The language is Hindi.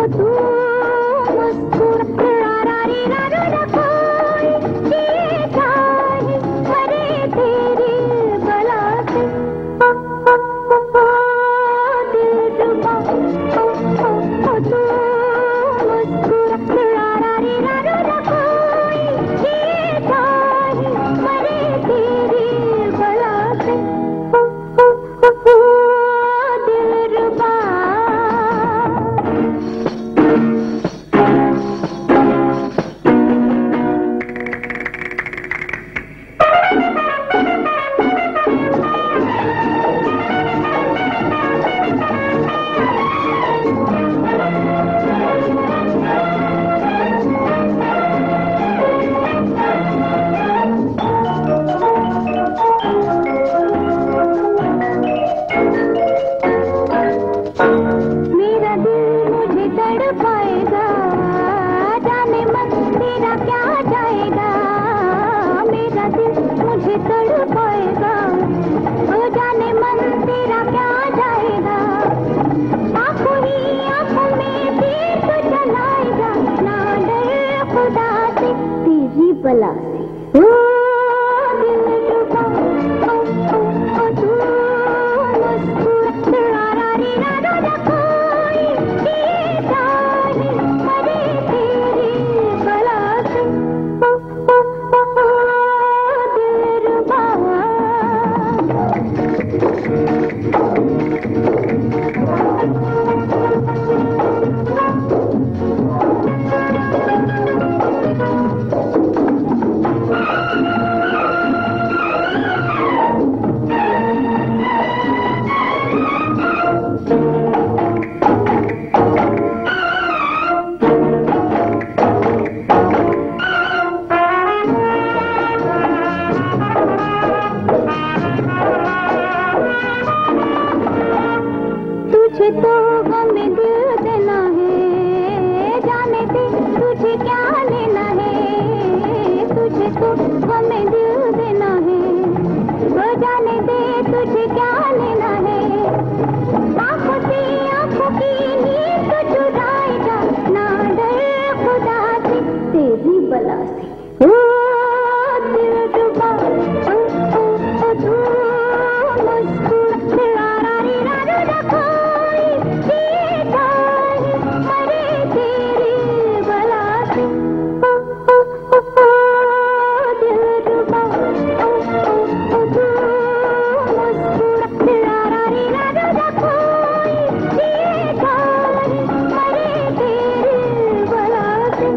तू मुस्कुरा रा री रा रू ना कोई ये चाहे मरे तेरी बला से दिलरुबा तू मुस्कुरा रा री रा रू ना कोई ये चाहे मरे तेरी बला से दिलरुबा मेरा दिल मुझे तड़पाएगा, जाने मन तेरा क्या जाएगा। मेरा दिल मुझे तड़पाएगा, ओ जाने मन तेरा क्या जाएगा। आंखों ही आंखों में तीर तो चलाएगा, ना डर खुदा से तेरी बला से। ओ दिलरुबा ओ तू मुस्कुरा रा री रा रू ना कोई ये चाहे मरे तेरी बला से दिलरुबा। तुझे तो गम दिल देना है, जाने दे तुझे क्या लेना है। तुझे तो गम दिल देना है, वो जाने दे तुझे क्या लेना है। आंखों से आंखों की नींद तो चुराएगा, ना डर खुदा से तेरी बला से। ओ दिलरुबा ओ तू मुस्कुरा रा री रा रू ना कोई ये चाहे मरे तेरी बला से दिलरुबा ओ तू मुस्कुरा रा री रा रू ना कोई ये चाहे मरे तेरी बला से